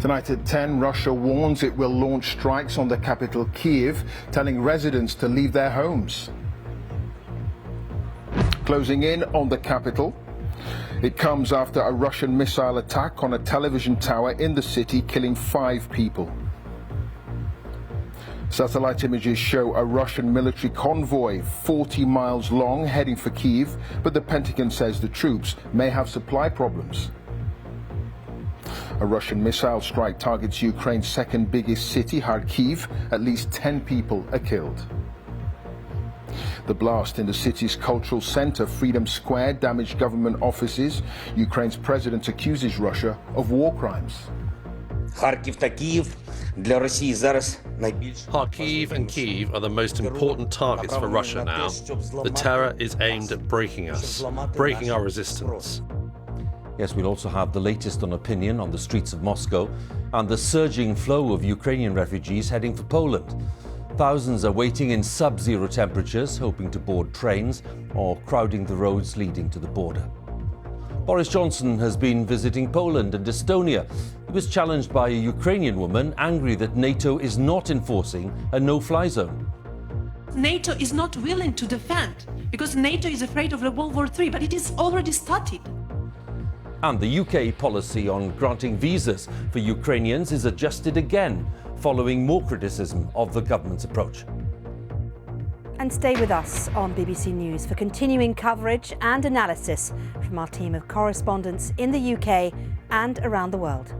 Tonight at 10, Russia warns it will launch strikes on the capital, Kyiv, telling residents to leave their homes. Closing in on the capital, it comes after a Russian missile attack on a television tower in the city, killing 5 people. Satellite images show a Russian military convoy 40 miles long heading for Kyiv, but the Pentagon says the troops may have supply problems. A Russian missile strike targets Ukraine's second biggest city, Kharkiv. At least 10 people are killed. The blast in the city's cultural center, Freedom Square, damaged government offices. Ukraine's president accuses Russia of war crimes. Kharkiv and Kyiv are the most important targets for Russia now. The terror is aimed at breaking us, breaking our resistance. Yes, we'll also have the latest on opinion on the streets of Moscow and the surging flow of Ukrainian refugees heading for Poland. Thousands are waiting in sub-zero temperatures, hoping to board trains or crowding the roads leading to the border. Boris Johnson has been visiting Poland and Estonia. He was challenged by a Ukrainian woman angry that NATO is not enforcing a no-fly zone. NATO is not willing to defend because NATO is afraid of World War III, but it is already started. And the UK policy on granting visas for Ukrainians is adjusted again, following more criticism of the government's approach. And stay with us on BBC News for continuing coverage and analysis from our team of correspondents in the UK and around the world.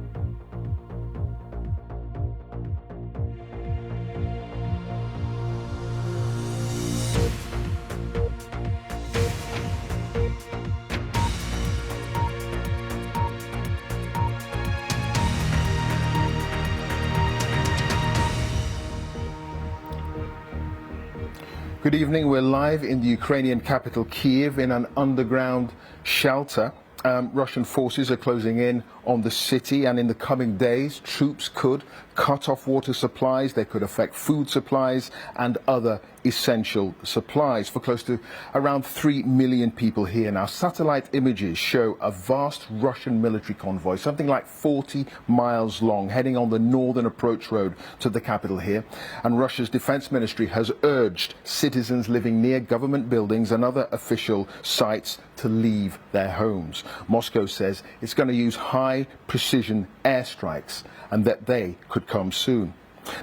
Good evening. We're live in the Ukrainian capital, Kyiv, in an underground shelter. Russian forces are closing in on the city, and in the coming days, troops could cut off water supplies. They could affect food supplies and other essential supplies for close to around 3 million people here. Now, satellite images show a vast Russian military convoy, something like 40 miles long, heading on the northern approach road to the capital here. And Russia's defense ministry has urged citizens living near government buildings and other official sites to leave their homes. Moscow says it's going to use high-precision airstrikes and that they could come soon.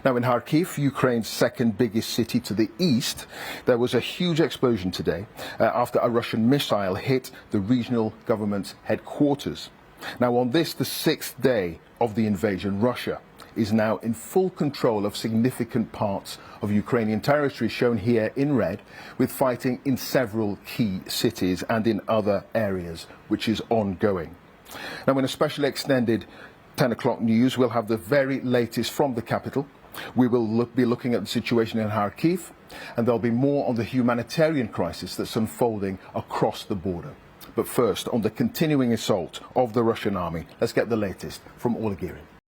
Now, in Kharkiv, Ukraine's second biggest city to the east, there was a huge explosion today after a Russian missile hit the regional government's headquarters. Now, on this, the 6th day of the invasion, Russia is now in full control of significant parts of Ukrainian territory, shown here in red, with fighting in several key cities and in other areas, which is ongoing. Now, in a specially extended 10 o'clock news, we'll have the very latest from the capital. We will be looking at the situation in Kharkiv, and there'll be more on the humanitarian crisis that's unfolding across the border. But first, on the continuing assault of the Russian army, let's get the latest from Olegiri.